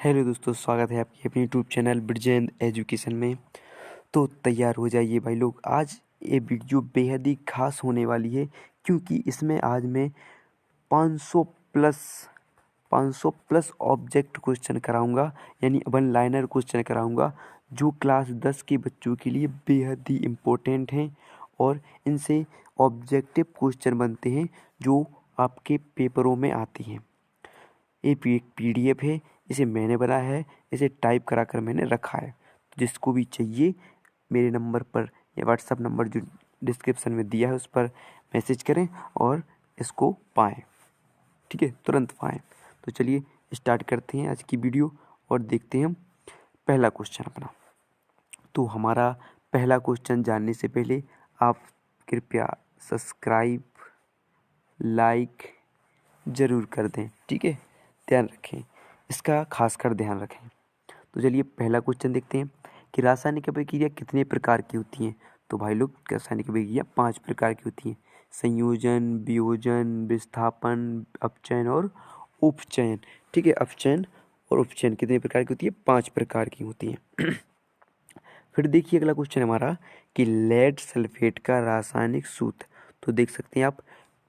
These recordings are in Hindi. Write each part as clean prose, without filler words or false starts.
हेलो दोस्तों, स्वागत है आपके अपने यूट्यूब चैनल ब्रिजेंद्र एजुकेशन में। तो तैयार हो जाइए भाई लोग, आज ये वीडियो बेहद ही खास होने वाली है क्योंकि इसमें आज मैं 500 प्लस 500 प्लस ऑब्जेक्ट क्वेश्चन कराऊंगा, यानी वन लाइनर क्वेश्चन कराऊंगा जो क्लास 10 के बच्चों के लिए बेहद ही इम्पोर्टेंट हैं और इनसे ऑब्जेक्टिव क्वेश्चन बनते हैं जो आपके पेपरों में आती हैं। ये एक PDF है, इसे मैंने बनाया है, इसे टाइप करा कर मैंने रखा है। जिसको भी चाहिए मेरे नंबर पर या व्हाट्सअप नंबर जो डिस्क्रिप्शन में दिया है उस पर मैसेज करें और इसको पाएँ, ठीक है, तुरंत पाएँ। तो चलिए स्टार्ट करते हैं आज की वीडियो और देखते हैं हम पहला क्वेश्चन अपना। तो हमारा पहला क्वेश्चन जानने से पहले आप कृपया सब्सक्राइब लाइक ज़रूर कर दें, ठीक है, ध्यान रखें, इसका खासकर ध्यान रखें। तो चलिए पहला क्वेश्चन देखते हैं कि रासायनिक अभिक्रिया कितने प्रकार की होती हैं। तो भाई लोग रासायनिक अभिक्रिया 5 प्रकार की होती हैं: संयोजन, वियोजन, विस्थापन, अपचयन और उपचयन। ठीक है, अपचयन और उपचयन कितने प्रकार की होती है? 5 प्रकार की होती हैं। फिर देखिए अगला क्वेश्चन हमारा कि लेड सल्फेट का रासायनिक सूत्र। तो देख सकते हैं आप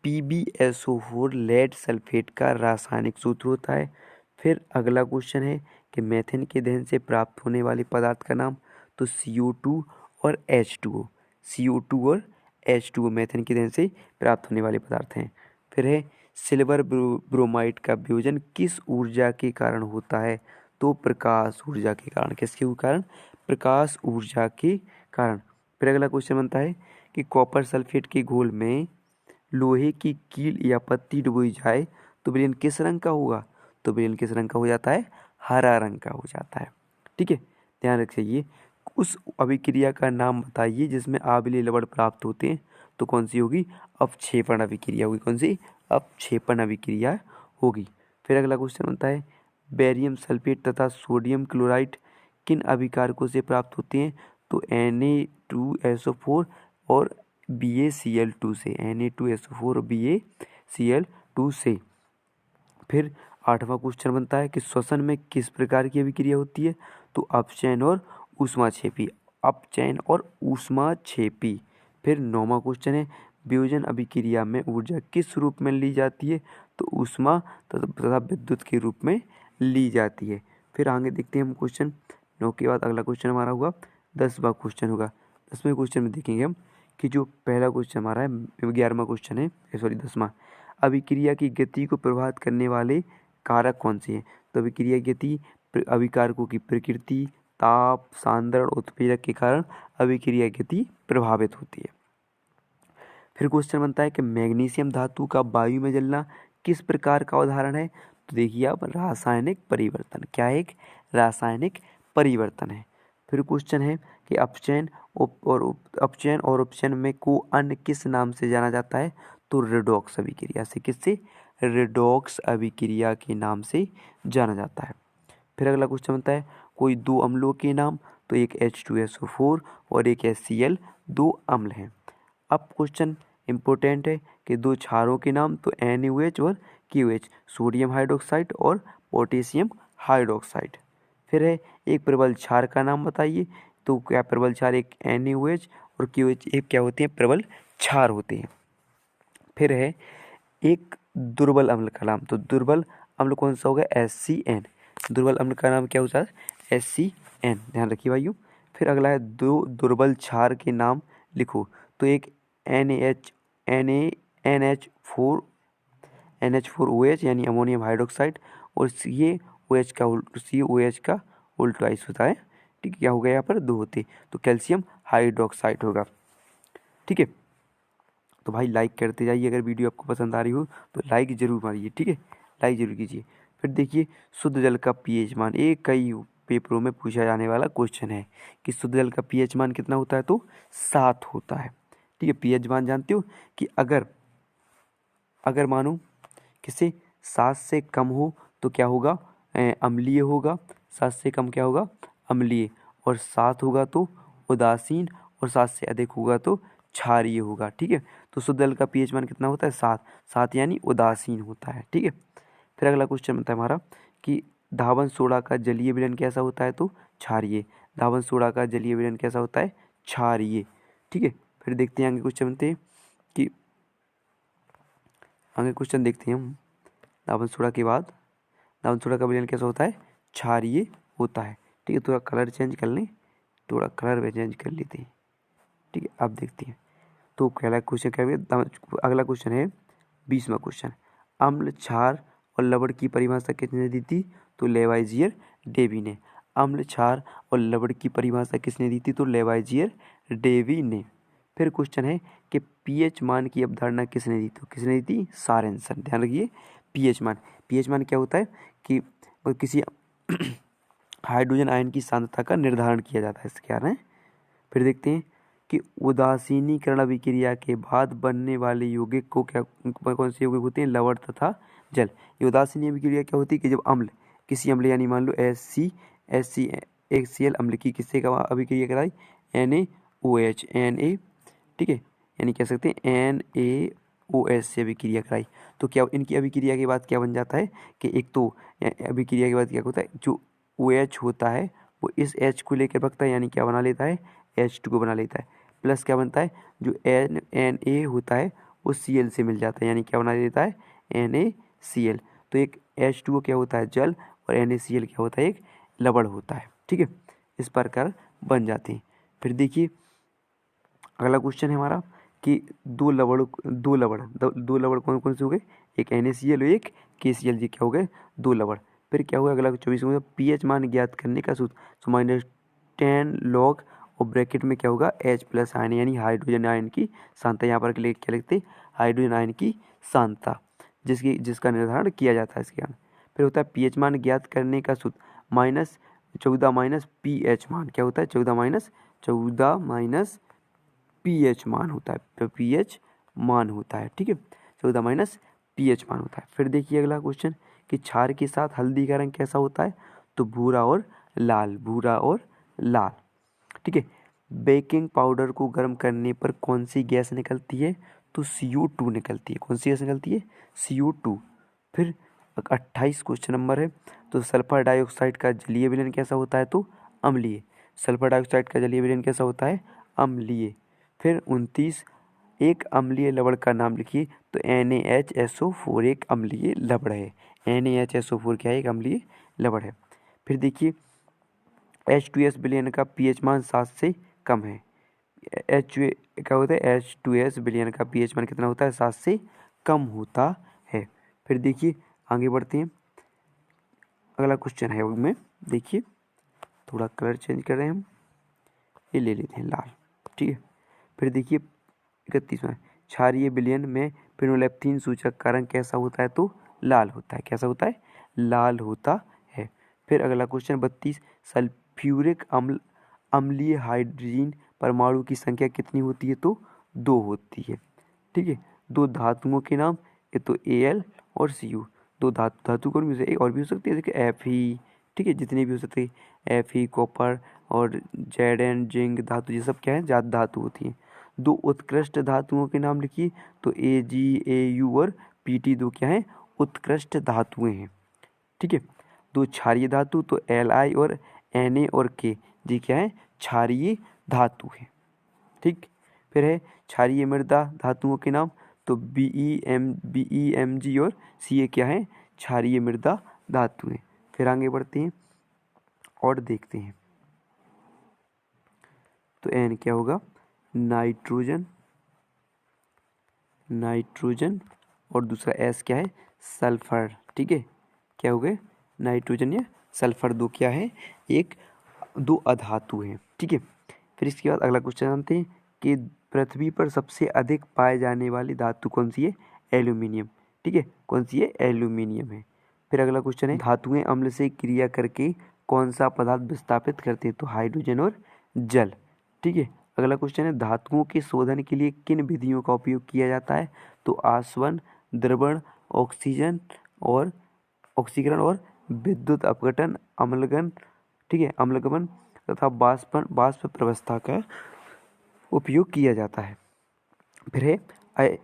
PbSO4 लेड सल्फेट का रासायनिक सूत्र होता है। फिर अगला क्वेश्चन है कि मेथेन के दहन से प्राप्त होने वाले पदार्थ का नाम। तो CO2 और H2O, CO2 और H2O मेथेन के दहन से प्राप्त होने वाले पदार्थ हैं। फिर है सिल्वर ब्रोमाइड का वियोजन किस ऊर्जा के कारण होता है? तो प्रकाश ऊर्जा के कारण। किसके कारण? प्रकाश ऊर्जा के कारण। फिर अगला क्वेश्चन बनता है कि कॉपर सल्फेट के घोल में लोहे की कील या पत्ती डुबोई जाए तो विलयन किस रंग का होगा? तो विलयन किस रंग का हो जाता है? हरा रंग का हो जाता है। ठीक है, ध्यान रखिए। उस अभिक्रिया का नाम बताइए जिसमें आविलीय लवण प्राप्त होते हैं। तो कौन सी होगी? अपक्षेपण अभिक्रिया होगी। कौन सी? अपक्षेपण अभिक्रिया होगी। फिर अगला क्वेश्चन बनता है बेरियम सल्फेट तथा सोडियम क्लोराइड किन अभिकारकों से प्राप्त होते हैं? तो Na2SO4 और BaCl2 से। Na2SO4 और BaCl2 से। फिर 8वां क्वेश्चन बनता है कि श्वसन में किस प्रकार की अभिक्रिया होती है? तो अपचयन और ऊष्माक्षेपी। अपचयन और ऊष्माक्षेपी। फिर 9वां क्वेश्चन है वियोजन अभिक्रिया में ऊर्जा किस रूप में ली जाती है? तो ऊष्मा तथा विद्युत के रूप में ली जाती है। फिर आगे देखते हैं हम क्वेश्चन 9 के बाद अगला क्वेश्चन हमारा होगा 10वां क्वेश्चन होगा। 10वें क्वेश्चन में देखेंगे हम कि जो पहला क्वेश्चन हमारा है 11वां क्वेश्चन है, सॉरी 10वां, अभिक्रिया की गति को प्रभावित करने वाले कारक कौन से हैं? तो अभिक्रिया की गति अभिकारकों की प्रकृति, ताप, सांद्रण, उत्प्रेरक के कारण अभिक्रिया की गति प्रभावित होती है। फिर क्वेश्चन बनता है कि मैग्नीशियम धातु का वायु में जलना किस प्रकार का उदाहरण है? तो देखिए आप, रासायनिक परिवर्तन। क्या है? एक रासायनिक परिवर्तन है। फिर क्वेश्चन है कि अपचयन और उपचयन में को अन्य किस नाम से जाना जाता है? तो रेडॉक्स अभिक्रिया से। किससे? रेडॉक्स अभिक्रिया के नाम से जाना जाता है। फिर अगला क्वेश्चन बनता है कोई दो अम्लों के नाम। तो एक H2SO4 और एक HCl, दो अम्ल हैं। अब क्वेश्चन इम्पोर्टेंट है कि दो क्षारों के नाम। तो NaOH और KOH, सोडियम हाइड्रोक्साइड और पोटेशियम हाइड्रोक्साइड। फिर है एक प्रबल क्षार का नाम बताइए। तो क्या प्रबल क्षार? एक NaOH और KOH एक क्या होते हैं? प्रबल क्षार होते हैं। फिर है एक दुर्बल अम्ल का नाम। तो दुर्बल अम्ल कौन सा होगा? HCN। दुर्बल अम्ल का नाम क्या होता है? HCN। ध्यान रखिए भाइयों। फिर अगला है दो दुर्बल क्षार के नाम लिखो। तो एक NH4OH यानी अमोनियम हाइड्रोक्साइड और CaOH का उल्टा इस होता है। ठीक है, क्या हो गया यहाँ पर? दो होते, तो कैल्शियम हाइड्रोक्साइड होगा। ठीक है, तो भाई लाइक करते जाइए। अगर वीडियो आपको पसंद आ रही हो तो लाइक ज़रूर मारिए, ठीक है, लाइक ज़रूर कीजिए। फिर देखिए शुद्ध जल का pH मान, एक कई पेपरों में पूछा जाने वाला क्वेश्चन है कि शुद्ध जल का pH मान कितना होता है? तो 7 होता है। ठीक है, pH मान जानते हो कि अगर मानो किसी 7 से कम हो तो क्या होगा? अम्लीय होगा। 7 से कम क्या होगा? अम्लीय। और 7 होगा तो उदासीन, और 7 से अधिक होगा तो क्षारीय होगा। ठीक है, तो शुद्ध जल का pH मान कितना होता है? 7। 7 यानी उदासीन होता है। ठीक है, फिर अगला क्वेश्चन बनता है हमारा कि धावन सोडा का जलीय विलयन कैसा होता है? तो क्षारीय। धावन सोडा का जलीय विलयन कैसा होता है? क्षारीय। ठीक है, फिर देखते हैं आगे क्वेश्चन बनते हैं कि आगे क्वेश्चन देखते हैं हम। धावन सोडा के बाद धावन सोडा का विलयन कैसा होता है? क्षारीय होता है। ठीक है, थोड़ा कलर चेंज कर लें, थोड़ा कलर चेंज कर लेते हैं। ठीक है, अब देखते हैं। तो पहला क्वेश्चन क्या है? अगला क्वेश्चन है 20वां क्वेश्चन। अम्ल, क्षार और लवण की परिभाषा किसने दी थी? तो लेवाइजियर डेवी ने। अम्ल, क्षार और लवण की परिभाषा किसने दी थी? तो लेवाइजियर डेवी ने। फिर क्वेश्चन है कि पीएच मान की अवधारणा किसने दी? तो किसने दी थी? सॉरेनसन। ध्यान रखिए, पीएच मान क्या होता है कि किसी हाइड्रोजन आयन की सांद्रता का निर्धारण किया जाता है, इसके कारण। फिर देखते हैं कि उदासीनीकरण अभिक्रिया के बाद बनने वाले यौगिक को क्या, कौन से यौगिक होते हैं? लवण तथा जल। ये उदासीनी अभिक्रिया क्या होती है कि जब अम्ल, किसी अम्ल यानी मान लो HCl अम्ल की किससे का अभिक्रिया कराई? NaOH, ठीक है, यानी कह सकते हैं NaOH से अभिक्रिया कराई, तो क्या इनकी अभिक्रिया के बाद क्या बन जाता है कि एक तो अभिक्रिया के बाद क्या होता है, जो OH होता है वो इस H को लेकर रखता है, यानी क्या बना लेता है? H2 बना लेता है। प्लस क्या बनता है? जो Na होता है वो Cl से मिल जाता है, यानी क्या बना लेता है? NaCl। तो एक H2O क्या होता है? जल, और NaCl क्या होता है? एक लवण होता है। ठीक है, इस प्रकार बन जाते हैं। फिर देखिए अगला क्वेश्चन है हमारा कि दो लवण कौन कौन से हो गए? एक NaCl और एक KCl, जी क्या हो गए? दो लवण। फिर क्या हुआ? अगला 24 पीएच मान ज्ञात करने का सूत्र, तो -10 log और ब्रैकेट में क्या होगा? H+ आयन, यानी हाइड्रोजन आयन की सांद्रता। यहाँ पर क्या लिखते? हाइड्रोजन आयन की सांद्रता, जिसका निर्धारण किया जाता है इसके कारण। फिर होता है पीएच मान ज्ञात करने का सूत्र, -14 पीएच मान। क्या होता है? 14 पीएच मान होता है, तो पीएच मान होता है। ठीक है, 14 पीएच मान होता है। फिर देखिए अगला क्वेश्चन कि क्षार के साथ हल्दी का रंग कैसा होता है? तो भूरा और लाल। ठीक है, बेकिंग पाउडर को गर्म करने पर कौन सी गैस निकलती है? तो CO2 निकलती है। कौन सी गैस निकलती है? CO2। फिर 28 क्वेश्चन नंबर है, तो सल्फर डाइऑक्साइड का जलीय विलयन कैसा होता है? तो अम्लीय। सल्फर डाइऑक्साइड का जलीय विलयन कैसा होता है? अम्लीय। फिर 29, एक अम्लीय लवण का नाम लिखिए। तो NaHSO4 एक अम्लीय लवण है। NaHSO4 क्या है? एक अम्लीय लवण है। फिर देखिए H2S विलयन का पीएच मान 7 से कम है। क्या होता है? H2S विलयन का पीएच मान कितना होता है? 7 से कम होता है। फिर देखिए आगे बढ़ते हैं, अगला क्वेश्चन है उसमें देखिए, थोड़ा कलर चेंज कर रहे हैं हम, ये ले लेते हैं लाल। ठीक है, फिर देखिए 31वां, क्षारीय विलयन में फेनोलेप्थीन सूचक का रंग कैसा होता है? तो लाल होता है। कैसा होता है? लाल होता है। फिर अगला क्वेश्चन 32, सल्फ्यूरिक अम्ल अम्लीय हाइड्रोजन परमाणु की संख्या कितनी होती है? तो 2 होती है। ठीक है, दो धातुओं के नाम, ये तो Al और Cu। दो धातु कौन भी और भी हो सकती है, देखिए Fe। ठीक है, जितने भी हो सकते हैं, Fe, कॉपर और Zn, जिंक धातु, ये सब क्या है? जात धातु होती है। दो उत्कृष्ट धातुओं के नाम लिखिए। तो Ag, Au और Pt दो क्या है? उत्कृष्ट धातुएं हैं। ठीक है, दो क्षारीय धातु, तो Li और Na और K, जी क्या है? क्षारीय धातु है। ठीक, फिर है क्षारीय मृदा धातुओं के नाम, तो BeMg और Ca क्या है? क्षारीय मृदा धातुएं। फिर आगे बढ़ते हैं और देखते हैं, तो N क्या होगा? नाइट्रोजन और दूसरा S क्या है? सल्फर। ठीक है, क्या हो गए? नाइट्रोजन या सल्फर दो क्या है? दो अधातु हैं। ठीक है, फिर इसके बाद अगला क्वेश्चन जानते हैं कि पृथ्वी पर सबसे अधिक पाए जाने वाली धातु कौन सी है? एल्यूमिनियम। ठीक है, कौन सी है? एल्यूमिनियम है। फिर अगला क्वेश्चन है धातुएं अम्ल से क्रिया करके कौन सा पदार्थ विस्थापित करते हैं? तो हाइड्रोजन और जल। ठीक है, अगला क्वेश्चन है धातुओं के शोधन के लिए किन विधियों का उपयोग किया जाता है? तो आसवन, द्रवण, ऑक्सीकरण और विद्युत अपघटन, अम्लगन, ठीक है, अम्लगमन तथा बाष्प प्रवस्था का उपयोग किया जाता है। फिर है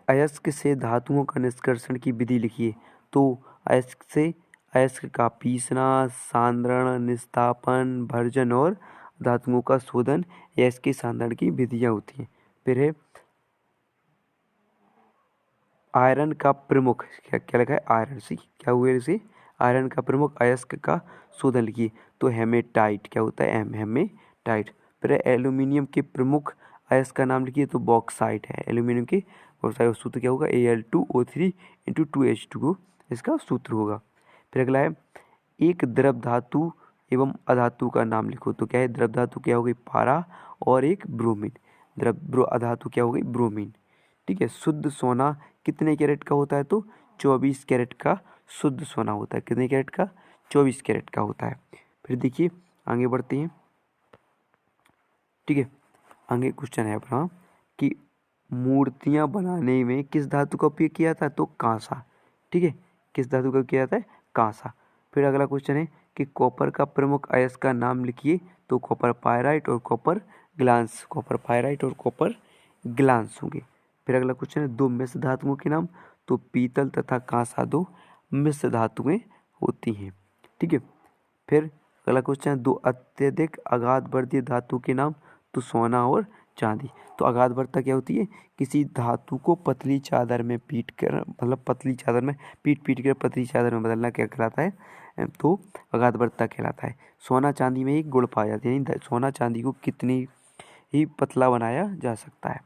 अयस्क से धातुओं का निष्कर्षण की विधि लिखिए। तो अयस्क से अयस्क का पीसना, सांद्रण, निस्तापन, भर्जन और धातुओं का शोधन, यह इसके सांद्रण की विधियां होती हैं। फिर है आयरन का प्रमुख, क्या क्या लिखा है, आयरन सी क्या हुए इसे, आयरन का प्रमुख अयस्क का शोधन लिखिए तो हेमेटाइट, क्या होता है, हेमेटाइट। फिर एल्यूमिनियम के प्रमुख अयस्क का नाम लिखिए तो बॉक्साइट है, एल्यूमिनियम के बॉक्साइट, सूत्र क्या होगा, Al2O3 × 2H2O इसका सूत्र होगा। फिर अगला है एक द्रव धातु एवं अधातु का नाम लिखो तो क्या है, द्रव धातु क्या हो गई, पारा, और एक ब्रोमीन, अधातु क्या हो गई, ब्रोमीन। ठीक है, शुद्ध सोना कितने कैरेट का होता है तो 24 कैरेट का शुद्ध सोना होता है, कितने कैरेट का, 24 कैरेट का होता है। फिर देखिए आगे बढ़ते हैं। ठीक है, आगे क्वेश्चन है अपना कि मूर्तियां बनाने में किस धातु का उपयोग किया था तो कांसा। ठीक है, किस धातु का किया जाता है, कांसा। फिर अगला क्वेश्चन है कि कॉपर का प्रमुख अयस्क का नाम लिखिए तो कॉपर पायराइट और कॉपर ग्लांस, कॉपर पायराइट और कॉपर ग्लांस होंगे। फिर अगला क्वेश्चन है दो मिश्र धातुओं के नाम तो पीतल तथा कांसा दो मिश्र धातुएं होती हैं। ठीक है, फिर अगला क्वेश्चन है दो अत्यधिक आघातवर्ती धातु के नाम तो सोना और चांदी। तो आघातवर्ता क्या होती है, किसी धातु को पतली चादर में पीट कर, मतलब पतली चादर में पीट पीट कर पतली चादर में बदलना क्या कहलाता है तो आघातवर्ता कहलाता है। सोना चांदी में एक गुण पाया जाता है, यानी सोना चांदी को कितनी ही पतला बनाया जा सकता है।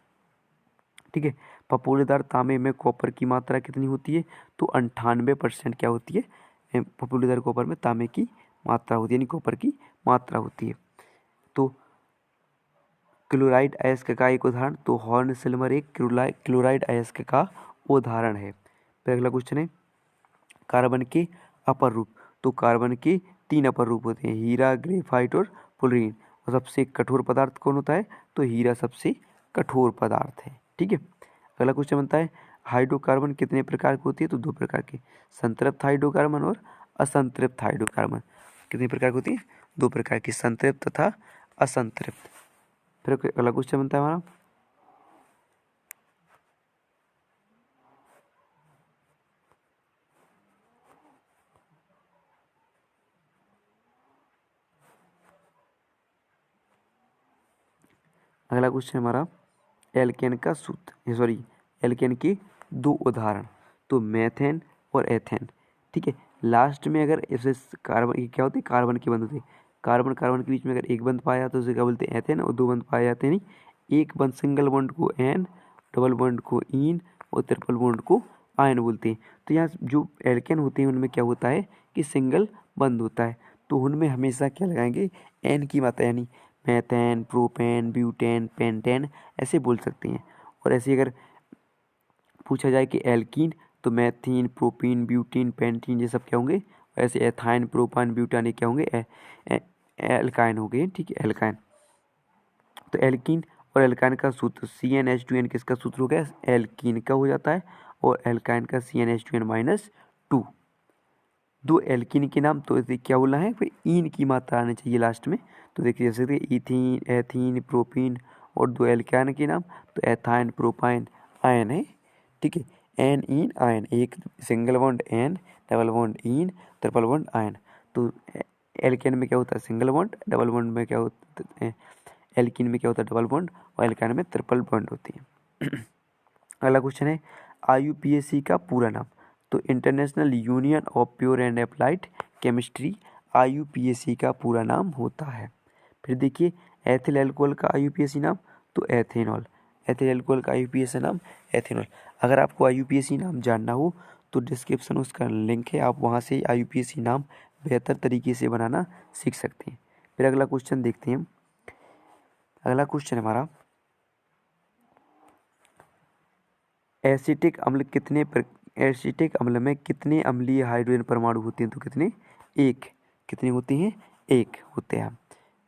ठीक है, फफूंदीदार तांबे में कॉपर की मात्रा कितनी होती है तो 98% क्या होती है, फफूंदीदार कॉपर में तांबे की मात्रा होती है, यानी कॉपर की मात्रा होती है। तो क्लोराइड अयस्क का एक उदाहरण तो हॉर्न सिल्वर एक क्लोराइड अयस्क का उदाहरण है। फिर अगला क्वेश्चन है कार्बन के अपर रूप तो कार्बन के 3 अपर रूप होते हैं, हीरा, ग्रेफाइट और फ्लोरीन। और सबसे कठोर पदार्थ कौन होता है तो हीरा सबसे कठोर पदार्थ है। ठीक है, अगला क्वेश्चन बनता है हाइड्रोकार्बन कितने प्रकार के होती है तो 2 प्रकार के, संतृप्त हाइड्रोकार्बन और असंतृप्त हाइड्रोकार्बन। कितने प्रकार की होती है, 2 प्रकार की, संतृप्त तथा असंतृप्त। फिर अगला क्वेश्चन बनता है हमारा अगला क्वेश्चन हमारा एल्केन का सूत्र, सॉरी एल्केन के 2 उदाहरण तो मेथेन और एथेन। ठीक है, लास्ट में अगर ऐसे कार्बन क्या होते हैं, कार्बन के बंध होते हैं, कार्बन कार्बन के बीच में अगर एक बंध पाया जाता है तो उसे क्या बोलते हैं, एथेन, और 2 बंध पाए जाते हैं नहीं, एक बंध सिंगल बॉन्ड को एन, डबल बॉन्ड को इन और ट्रिपल बॉन्ड को आयन बोलते हैं। तो यहाँ जो एल्केन होते हैं उनमें क्या होता है कि सिंगल बंध होता है, तो उनमें हमेशा क्या लगाएंगे, एन की मात्रा, यानी मेथेन, प्रोपेन, ब्यूटेन, पेंटेन ऐसे बोल सकते हैं। और ऐसे अगर पूछा जाए कि एल्कीन तो मैथीन, प्रोपीन, ब्यूटीन, पेंटीन ये सब क्या होंगे, ऐसे एथाइन, प्रोपान, ब्यूटान ये क्या होंगे, एल्काइन हो गए। ठीक है, एल्काइन। तो एल्कीन और एल्काइन का सूत्र CnH2n किसका सूत्र हो गया, एल्कीन का हो जाता है, और एल्काइन का CnH2n-2। दो एल्कीन के नाम तो इसे क्या बोलना है, कोई ईन की मात्रा आनी चाहिए लास्ट में। तो देखिए जैसे इथीन, एथीन, प्रोपीन, और दो एल्काइन के नाम तो एथाइन, प्रोपाइन, आयन है। ठीक है, एन इन आयन, एक single bond ane, double bond ene, triple bond yne. तो एल्केन में क्या होता है, सिंगल बॉन्ड, डबल बॉन्ड में क्या होता है, एल्कीन में क्या होता है, डबल बॉन्ड, और एल्काइन में ट्रिपल बॉन्ड होती है। अगला क्वेश्चन है IUPAC का पूरा नाम तो international union of pure and applied chemistry IUPAC का पूरा नाम होता है। फिर देखिए एथिल एल्कोहल का IUPAC नाम तो एथेनॉल, एथिल एल्कोहल का IUPAC नाम एथेनॉल। अगर आपको IUPAC नाम जानना हो तो डिस्क्रिप्शन उसका लिंक है, आप वहाँ से IUPAC नाम बेहतर तरीके से बनाना सीख सकते हैं। फिर अगला क्वेश्चन देखते हैं। अगला क्वेश्चन हमारा एसिटिक अम्ल में कितने अम्लीय हाइड्रोजन परमाणु होते हैं तो कितने, एक, कितने होते हैं, एक होते हैं।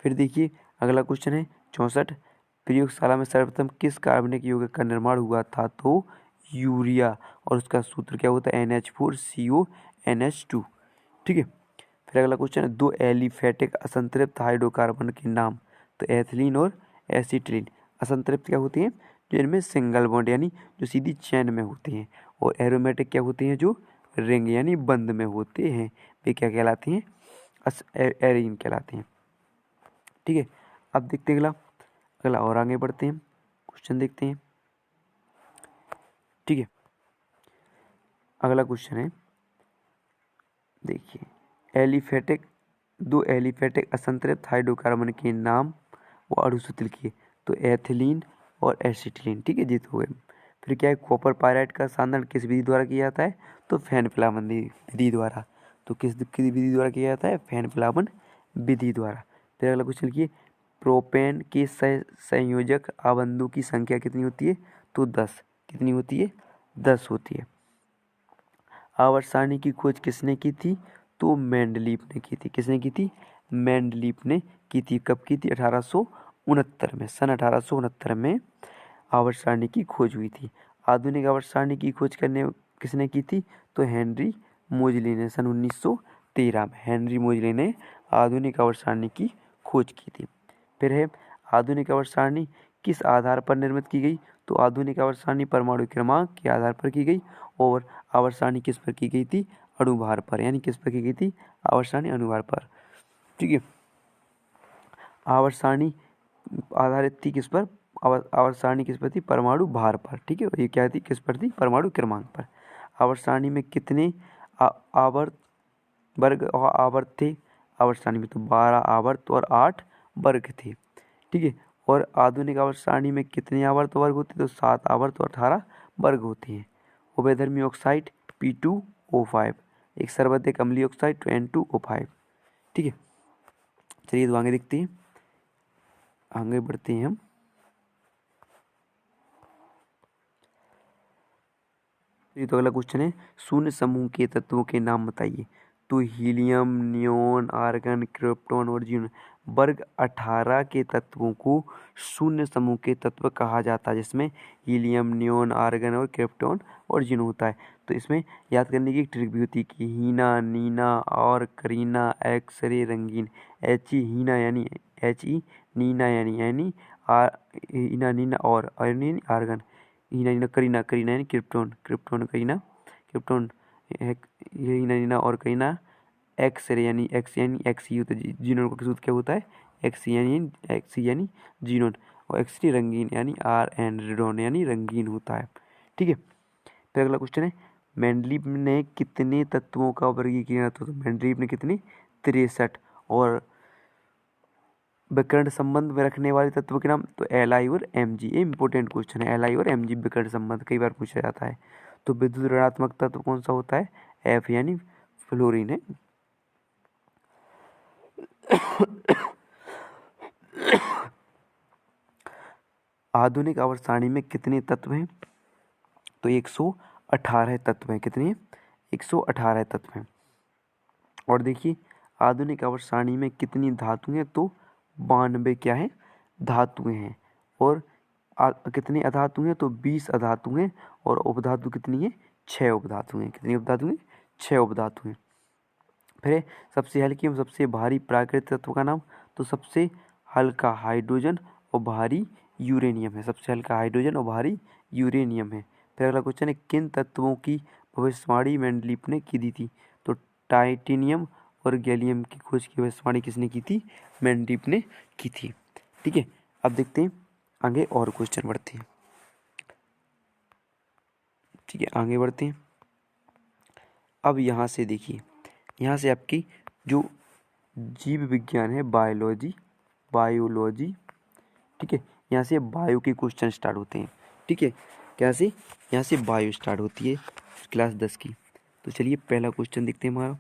फिर देखिए अगला क्वेश्चन है 64, प्रयोगशाला में सर्वप्रथम किस कार्बनिक यौगिक का निर्माण हुआ था तो यूरिया, और उसका सूत्र क्या होता है NH4CONH2। ठीक है, फिर अगला क्वेश्चन है दो एलिफेटिक असंतृप्त हाइड्रोकार्बन के नाम तो एथिलीन और एसिटिलीन। असंतृप्त क्या होती हैं, जो इनमें सिंगल बॉन्ड यानी जो सीधी चैन में होते हैं, और एरोमेटिक क्या होते हैं, जो रिंग यानी बंद में होते हैं वे क्या कहलाते हैं? एरीन कहलाते हैं। ठीक है, अब देखते हैं अगला। अगला और आगे बढ़ते हैं, क्वेश्चन देखते हैं। ठीक है, अगला क्वेश्चन है, देखिए एलिफेटिक, दो एलिफेटिक असंतृप्त हाइड्रोकार्बन के नाम वो अणुसूत्र लिखिए। तो एथिलीन और एसिटिलीन। ठीक है, ये तो हुए। फिर क्या है, कॉपर पायराइड का सांद्रण किस विधि द्वारा किया जाता है? तो फैन फिलामन विधि द्वारा। तो किस विधि द्वारा किया जाता है? फैन फिलामन विधि द्वारा। फिर अगला क्वेश्चन लिखिए, प्रोपेन के संयोजक आबंधों की संख्या कितनी होती है? तो 10। कितनी होती है? 10 होती है। आवर्त सारणी की खोज किसने की थी? तो मेंडलीफ ने की थी। किसने की थी? मेंडलीफ ने की थी। कब की थी? 1869 में। सन 1869 में आवर्त सारणी की खोज हुई थी। आधुनिक आवर्त सारणी की खोज करने किसने की थी? तो हेनरी मोजली ने सन 1913 में। हेनरी मोजली ने आधुनिक आवर्त सारणी की खोज की थी। फिर है, आधुनिक आवर्त सारणी किस आधार पर निर्मित की गई? तो आधुनिक आवर्त सारणी परमाणु क्रमांक के आधार पर की गई। और आवर्त सारणी किस पर की गई थी? अणुभार पर। यानी किस पर की गई थी? आवर्त सारणी अणुभार पर। ठीक है, आवर्त सारणी आधारित थी किस पर? आवर्त सारणी किस पर थी? परमाणु भार पर। ठीक है, और ये क्या थी? किस पर थी? परमाणु क्रमांक पर। आवर्त सारणी में कितने आवर्त वर्ग और आवर्त थे? आवर्त सारणी में तो 12 आवर्त और 8 वर्ग थे। ठीक है, और आधुनिक आवर्त सारणी में कितने आवर्त वर्ग होते हैं? तो 7 आवर्त और 18 वर्ग होते हैं। उभयधर्मी ऑक्साइड P2O5, एक सर्वाधिक अम्लीय ऑक्साइड तो N2O5। ठीक है, चलिए तो आगे देखते हैं, आगे बढ़ते हैं हम। ये तो अगला क्वेश्चन है, शून्य समूह के तत्वों के नाम बताइए। तो हीलियम, नियोन, आर्गन, क्रिप्टॉन और जीनोन। वर्ग 18 के तत्वों को शून्य समूह के तत्व कहा जाता है, जिसमें हीलियम, नियोन, आर्गन और क्रिप्टॉन और जीनोन होता है। तो इसमें याद करने की एक ट्रिक भी होती है कि हीना, नीना और करीना, एक्सरे, रंगीन। हीना यानी He, नीना यानी हीना नीना और आर्गन, हीना नीना करीना, करीना यानी क्रिप्टॉन, क्रिप्टॉन करीना, क्रिप्टॉन ये हीना नीना और करीना। एक्सरे यानी एक्स होता है। जीनोन का सूत्र क्या होता है? एक्स यानी जीनोन। और एक्सरे रंगीन यानी RN, रेडॉन यानी रंगीन होता है। ठीक है, फिर अगला क्वेश्चन है, मेंडलीफ ने कितने तत्वों का वर्गीकरण? तो मेंडलीफ ने कितने? 63। और विकर्ण संबंध में रखने वाले तत्व के नाम? तो Li और Mg। ये इंपॉर्टेंट क्वेश्चन है, Li और Mg विकर्ण संबंध कई बार पूछा जाता है। तो विद्युत ऋणात्मक तत्व कौन सा होता है? F यानी फ्लोरीन है। आधुनिक आवर्त सारणी में कितने तत्व हैं? तो 118 तत्व हैं। कितने? 118 तत्व हैं। और देखिए, आधुनिक आवर्त सारणी में कितनी धातु हैं? तो 92 क्या है? धातुएं हैं। और कितनी अधातु हैं? तो 20 अधातु हैं। और उपधातु कितनी है? 6 उपधातु हैं। कितनी उपधातु हैं? 6 उपधातु हैं। फिर सबसे हल्की एवं सबसे भारी प्राकृतिक तत्व का नाम? तो सबसे हल्का हाइड्रोजन और भारी यूरेनियम है। सबसे हल्का हाइड्रोजन और भारी यूरेनियम है। फिर अगला क्वेश्चन है, किन तत्वों की भविष्यवाणी मेंडलीफ ने की दी थी? तो टाइटेनियम और गैलियम की खोज की भविष्यवाणी किसने की थी? मेंडलीफ ने की थी। ठीक है, अब देखते हैं आगे और क्वेश्चन बढ़ते हैं। ठीक है, आगे बढ़ते हैं। अब यहाँ से देखिए, यहाँ से आपकी जो जीव विज्ञान है, बायोलॉजी। ठीक है, यहाँ से बायो के क्वेश्चन स्टार्ट होते हैं। ठीक है, क्या से? यहाँ से बायो स्टार्ट होती है क्लास 10 की। तो चलिए पहला क्वेश्चन देखते हैं हमारा।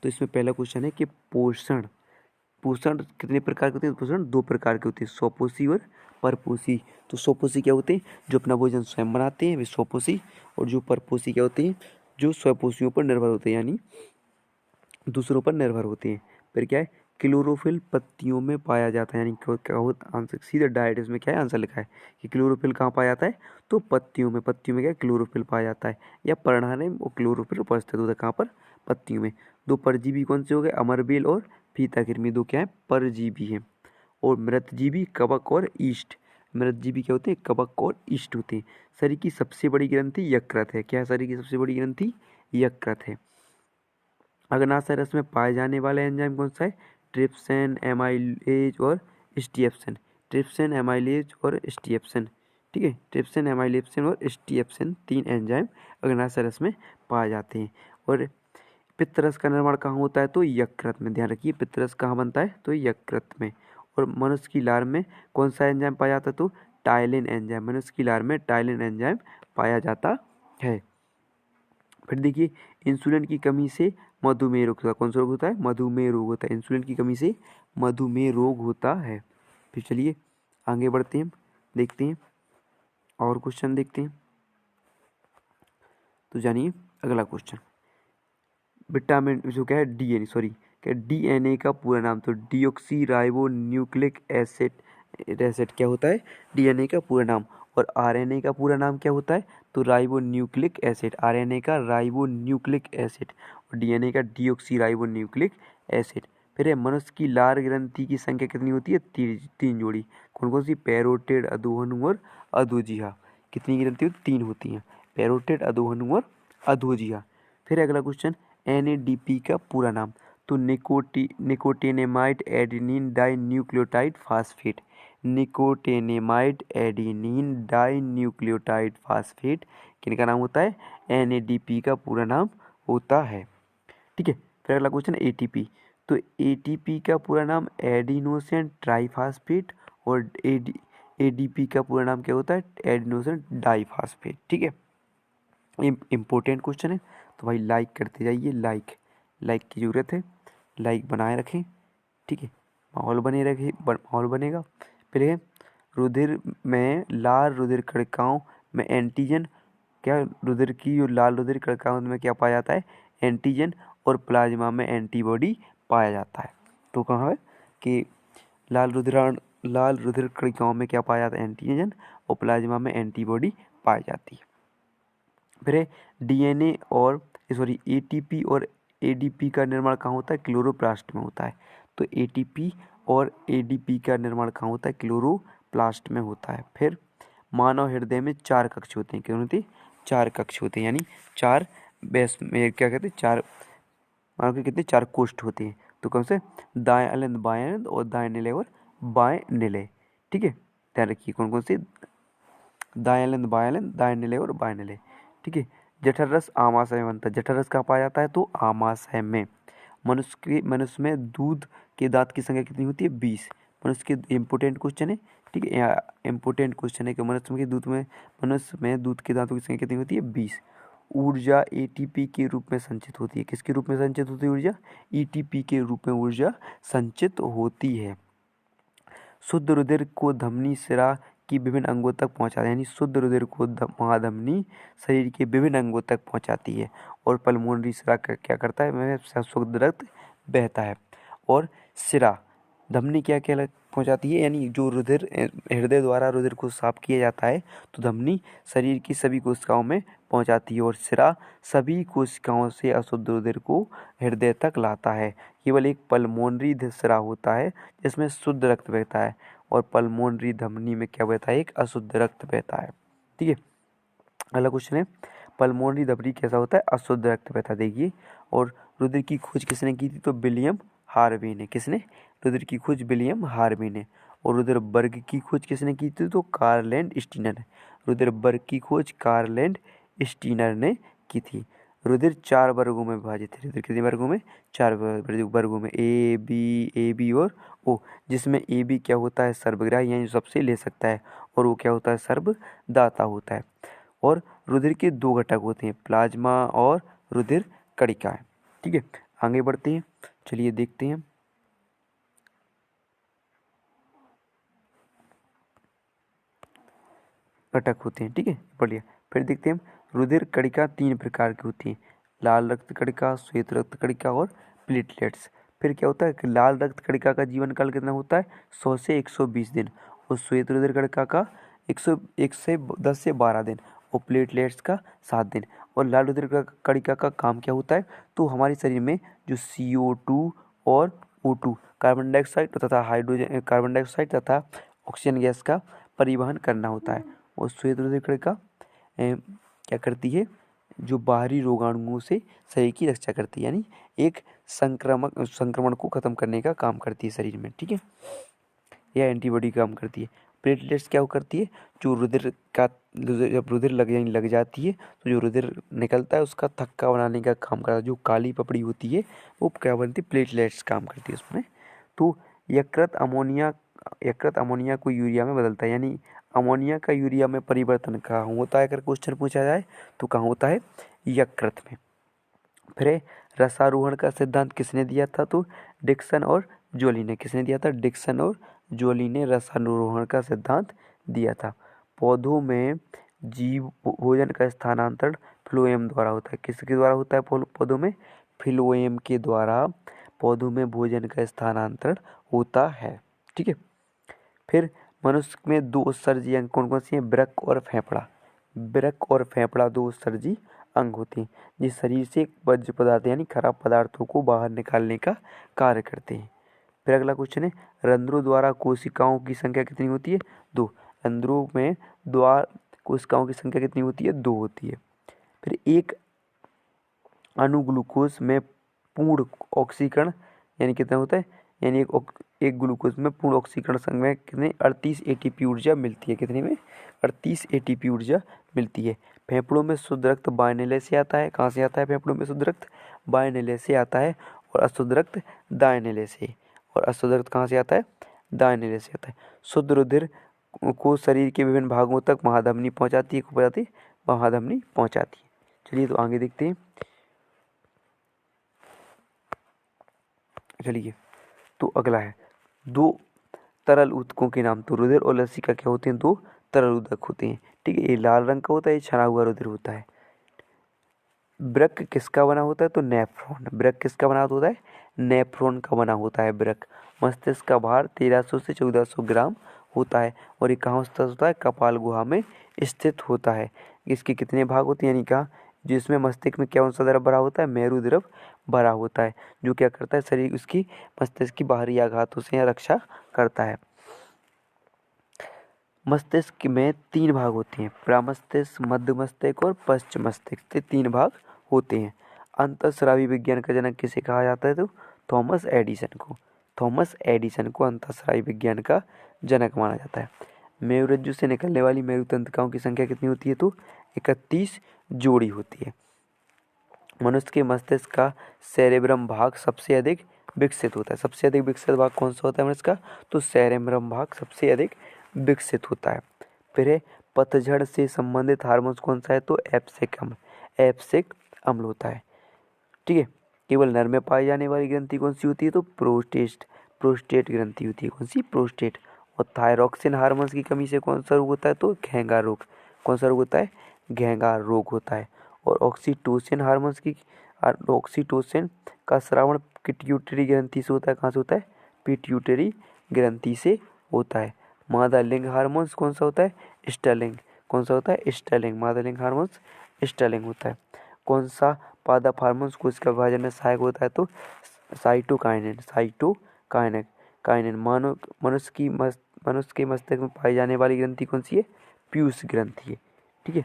तो इसमें पहला क्वेश्चन है कि पोषण कितने प्रकार के होते हैं? पोषण 2 प्रकार के होते हैं, स्वपोषी और परपोषी। तो स्वपोषी क्या होते हैं? जो अपना भोजन स्वयं बनाते हैं, वे स्वपोषी। और जो परपोषी क्या होते हैं? जो स्वपोषियों पर निर्भर होते हैं, यानी दूसरों पर निर्भर होते हैं। फिर क्या है? क्लोरोफिल पत्तियों में पाया जाता है। यानी क्या होता आंसर? सीधा डायरेक्ट इसमें क्या है आंसर लिखा है कि क्लोरोफिल कहाँ पाया जाता है? तो पत्तियों में। पत्तियों में क्या है? क्लोरोफिल पाया जाता है। या पर्णहारे में क्लोरोफिल उपस्थित होता है। कहाँ पर? पत्तियों में। 2 परजीवी कौन से हो गए? अमरबेल और फीताकृमि। 2 क्या है? परजीवी हैं। और मृतजीवी कवक और ईस्ट। मृतजीवी क्या होते हैं? कवक और ईस्ट होते हैं। शरीर की सबसे बड़ी ग्रंथि यकृत है। क्या है शरीर की सबसे बड़ी ग्रंथि? यकृत है। अग्नाशय रस में पाए जाने वाले एंजाइम कौन सा है? ट्रिप्सिन, एमाइलेज और स्टीएप्सिन। ट्रिप्सिन, एमाइलेज और स्टीएप्सिन, ठीक है। ट्रिप्सिन, एमाइलेज और स्टीएप्सिन 3 एंजाइम अग्नाशय रस में पाए जाते हैं। और पित्तरस का निर्माण कहाँ होता है? तो यकृत में। ध्यान रखिए, पित्तरस कहाँ बनता है? तो यकृत में। और मनुष्य की लार में कौन सा एंजाइम पाया जाता है? तो टाइलिन एंजाइम। मनुष्य की लार में टाइलिन एंजाइम पाया जाता है। फिर देखिए, इंसुलिन की कमी से मधुमेह रोग होता है। कौन सा रोग होता है? मधुमेह रोग होता है। इंसुलिन की कमी से मधुमेह रोग होता है। फिर चलिए आगे बढ़ते हैं, देखते हैं और क्वेश्चन देखते हैं। तो जानिए अगला क्वेश्चन, विटामिन जो क्या है, डीएनए, सॉरी क्या, डीएनए का पूरा नाम? तो deoxy ribo nucleic acid. Acid क्या होता है? डीएनए का पूरा नाम। और आरएनए का पूरा नाम क्या होता है? तो राइबो न्यूक्लिक एसिड। आरएनए का राइबो न्यूक्लिक एसिड और डीएनए का डीऑक्सी राइबो न्यूक्लिक एसिड। फिर है, मनुष्य की लार ग्रंथि की संख्या कितनी होती है? 3 जोड़ी। कौन कौन सी? पैरोटिड, अधोहनु और अधोजिहा। कितनी ग्रंथि होती? 3 होती हैं, पैरोटिड, अधोहनु और अधोजिहा। फिर अगला क्वेश्चन, एनएडीपी का पूरा नाम? तो nicotinamide adenine dinucleotide phosphate. Nicotinamide adenine dinucleotide phosphate किनका नाम होता है? एनएडीपी का पूरा नाम होता है, ठीक है। फिर अगला क्वेश्चन, एटीपी। तो एटीपी का पूरा नाम एडिनोसिन ट्राइफास्फेट और एडीपी का पूरा नाम क्या होता है? एडिनोसिन डाइफास्फेट, ठीक है। इम्पोर्टेंट क्वेश्चन है, तो भाई लाइक करते जाइए। लाइक की ज़रूरत है, लाइक बनाए रखें, ठीक है। माहौल बने रखे, माहौल बनेगा। फिर है, रुधिर में लाल रुधिर कणिकाओं में एंटीजन क्या? रुधिर की जो लाल रुधिर कणिकाओं में क्या पाया जाता है? एंटीजन। और प्लाज्मा में एंटीबॉडी पाया जाता है। तो कहाँ है कि लाल रुधिर कणिकाओं में क्या पाया जाता है? एंटीजन। और प्लाज्मा में एंटीबॉडी पाई जाती है। फिर डीएनए और सॉरी एटीपी और एडीपी का निर्माण कहाँ होता है? क्लोरोप्लास्ट में होता है। तो एटीपी और एडीपी का निर्माण कहाँ होता है? क्लोरोप्लास्ट में होता है। फिर मानव हृदय में 4 कक्ष होते हैं। क्या होते हैं? 4 कक्ष होते हैं, यानी 4 बेस में क्या कहते हैं? 4 मानव के कितने? 4 कोष्ठ होते हैं। तो कौन से? दाएं अलिंद, बाएं अलिंद और दाएं निलय और बाएं निलय, ठीक है। ध्यान रखिए कौन कौन से? दाएं अलिंद, बाएं अलिंद, दाएं निलय और बाएं निलय, ठीक है। जठर रस आमाशय में बनता है। जठर रस कहाँ पाया जाता है? तो आमाशय में। मनुष्य में दूध के दांत की संख्या कितनी होती है? 20। मनुष्य के इम्पोर्टेंट क्वेश्चन है, ठीक है। इम्पोर्टेंट क्वेश्चन है कि मनुष्य में दूध के दांतों की संख्या कितनी होती है? 20। ऊर्जा एटीपी के रूप में संचित होती है। किसके रूप में संचित होती है ऊर्जा? एटीपी के रूप में ऊर्जा संचित होती है। शुद्ध रुधिर को धमनी शिरा की विभिन्न अंगों तक पहुंचाता है, यानी शुद्ध रुधिर को महाधमनी शरीर के विभिन्न अंगों तक पहुंचाती है। और पल्मोनरी शिरा क्या करता है? वह शुद्ध रक्त बहता है। और शिरा धमनी क्या क्या पहुंचाती है? यानी जो रुधिर हृदय द्वारा रुधिर को साफ किया जाता है, तो धमनी शरीर की सभी कोशिकाओं में पहुंचाती है। और शिरा सभी कोशिकाओं से अशुद्ध रुधिर को हृदय तक लाता है। केवल एक पल्मोनरी शिरा होता है जिसमें शुद्ध रक्त बहता है, और पल्मोनरी धमनी में क्या बहता है? एक अशुद्ध रक्त बहता है, ठीक है। अगला क्वेश्चन है, पल्मोनरी धमनी कैसा होता है? अशुद्ध रक्त बहता, देखिए। और रुधिर की खोज किसने की थी? तो विलियम हार्वे ने। किसने? रुधिर की खोज विलियम हार्वे ने। और रुधिर वर्ग की खोज किसने की थी? तो कार्ल एंड स्टीनर ने। रुधिर वर्ग की खोज कार्ल एंड स्टीनर ने की थी। रुधिर 4 वर्गों में विभाजित है। रुधिर कितने वर्गों में? 4 वर्गों में, ए बी और ओ। जिसमें ए बी क्या होता है? सर्वग्राही, यानी सबसे ले सकता है। और वो क्या होता है? सर्वदाता होता है। और रुधिर के 2 घटक होते हैं, प्लाज्मा और रुधिर कणिकाएं, ठीक है। आगे बढ़ते हैं, चलिए देखते हैं। घटक होते हैं, ठीक है, बढ़िया। फिर देखते हैं, रुधिर कणिका 3 प्रकार की होती हैं, लाल रक्त कणिका, श्वेत रक्त कणिका और प्लेटलेट्स। फिर क्या होता है कि लाल रक्त कणिका का जीवन काल कितना होता है? 100 से 120 दिन। और श्वेत रुधिर कणिका का 1 से 10 से 12 दिन। और प्लेटलेट्स का 7 दिन। और लाल रुधिर कणिका का काम क्या होता है? तो हमारे शरीर में जो CO2 और O2 कार्बन डाइऑक्साइड तथा ऑक्सीजन गैस का परिवहन करना होता है। और श्वेत रुधिर कणिका क्या करती है? जो बाहरी रोगाणुओं से शरीर की रक्षा करती है, यानी एक संक्रमण को खत्म करने का काम करती है शरीर में, ठीक है। यह एंटीबॉडी काम करती है। प्लेटलेट्स क्या करती है, जो जब रुधिर लग जाती है तो जो रुधिर निकलता है उसका थक्का बनाने का काम करता है। जो काली पपड़ी होती है वो क्या बनती है, प्लेटलेट्स काम करती है उसमें। तो यकृत अमोनिया को यूरिया में बदलता है, यानी अमोनिया का यूरिया में परिवर्तन कहाँ होता है, अगर क्वेश्चन पूछा जाए तो कहाँ होता है, यकृत में। फिर रसारोहण का सिद्धांत किसने दिया था, तो डिक्सन और जोली ने। किसने दिया था, डिक्सन और जोली ने रसारोहण का सिद्धांत दिया था। पौधों में जीव भोजन का स्थानांतरण फ्लोएम द्वारा होता है। किसके द्वारा होता है, पौधों में फ्लोएम के द्वारा पौधों में भोजन का स्थानांतरण होता है, ठीक है। फिर मनुष्य में दो उत्सर्जी अंग कौन कौन सी हैं, वृक्क और फेफड़ा। वृक्क और फेफड़ा दो उत्सर्जी अंग होते हैं जिस शरीर से वर्ज्य पदार्थ यानी खराब पदार्थों को बाहर निकालने का कार्य करते हैं। फिर अगला क्वेश्चन है, रंध्रों द्वारा कोशिकाओं की संख्या कितनी होती है, 2। रंध्रों में द्वार कोशिकाओं की संख्या कितनी होती है, 2 होती है। फिर एक अणु ग्लूकोज में पूर्ण ऑक्सीकरण यानी कितना होता है, यानी एक ग्लूकोज में पूर्ण ऑक्सीकरण समय कितने 38 एटीपी ऊर्जा मिलती है। कितने में, 38 एटीपी ऊर्जा मिलती है। फेफड़ों में शुद्ध रक्त बायनेले से आता है। कहाँ से आता है फेफड़ों में शुद्ध रक्त, बायनेले से आता है। और अशुद्ध रक्त दायनेले से। और अशुद्ध रक्त कहाँ से आता है, दायनेले से आता है। शुद्ध रुधिर को शरीर के विभिन्न भागों तक महाधमनी पहुँचाती है, महाधमनी पहुँचाती है। चलिए तो आगे देखते हैं। चलिए तो अगला है, दो तरल ऊतकों के नाम। तो रुधिर और लसिका क्या होते हैं, दो तरल ऊतक होते हैं, ठीक है। ये लाल रंग का होता है, ये छना हुआ रुधिर होता है। वृक्क किसका बना होता है, तो नेफ्रॉन। वृक्क किसका बना होता है, नेफ्रॉन का बना होता है वृक्क। मस्तिष्क का भार 1300 से 1400 ग्राम होता है और ये कहाँ स्थित होता है, कपाल गुहा में स्थित होता है। इसके कितने भाग होते हैं, यानी कहा जिसमें मस्तिष्क में कौन सा द्रव भरा होता है, मेरु द्रव भरा होता है, जो क्या करता है, शरीर उसकी मस्तिष्क की बाहरी आघातों से रक्षा करता है। मस्तिष्क में 3 भाग होते हैं, प्रमस्तिष्क, मध्य मस्तिष्क और पश्च मस्तिष्क के 3 भाग होते हैं। अंतःस्रावी विज्ञान का जनक किसे कहा जाता है, तो थॉमस एडिसन को अंतःस्रावी विज्ञान का जनक माना जाता है। मेरुरज्जु से निकलने वाली मेरु तंत्रिकाओं की संख्या कितनी होती है, तो 31 जोड़ी होती है। मनुष्य के मस्तिष्क का सेरेब्रम भाग सबसे अधिक विकसित होता है। सबसे अधिक विकसित भाग कौन सा होता है मनुष्य का, तो सेरेब्रम भाग सबसे अधिक विकसित होता है। फिर पतझड़ से संबंधित हार्मोन्स कौन सा है, तो एब्सिक अम्ल होता है, ठीक है। केवल नर में पाई जाने वाली ग्रंथि कौन सी होती है, तो प्रोस्टेट ग्रंथि होती है। कौन सी, प्रोस्टेट। और थायरॉक्सिन हार्मोन्स की कमी से कौन सा रोग होता है, तो घेंगा रोग। कौन सा रोग होता है, घेंगा रोग होता है। और ऑक्सीटोसिन का स्रावण पिट्यूटरी ग्रंथि से होता है। कहाँ से होता है, पिट्यूटरी ग्रंथि से होता है। मादा लिंग हार्मोन्स कौन सा होता है, स्टर्लिंग। कौन सा होता है, स्टर्लिंग। मादा लिंग हार्मोन्स स्टर्लिंग होता है। कौन सा पादप हार्मोन्स कोशिका विभाजन में सहायक होता है, तो साइटोकाइनेन। मनुष्य के मस्तिष्क में पाई जाने वाली ग्रंथि कौन सी है, पीयूष ग्रंथि है, ठीक है।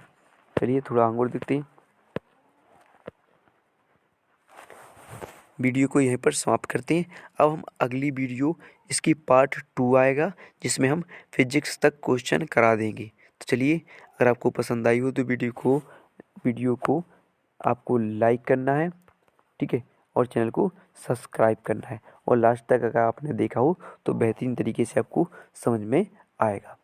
चलिए थोड़ा आंगुर देखते हैं। वीडियो को यहीं पर समाप्त करते हैं। अब हम अगली वीडियो इसकी पार्ट 2 आएगा जिसमें हम फिजिक्स तक क्वेश्चन करा देंगे। तो चलिए, अगर आपको पसंद आई हो तो वीडियो को आपको लाइक करना है, ठीक है, और चैनल को सब्सक्राइब करना है। और लास्ट तक अगर आपने देखा हो तो बेहतरीन तरीके से आपको समझ में आएगा।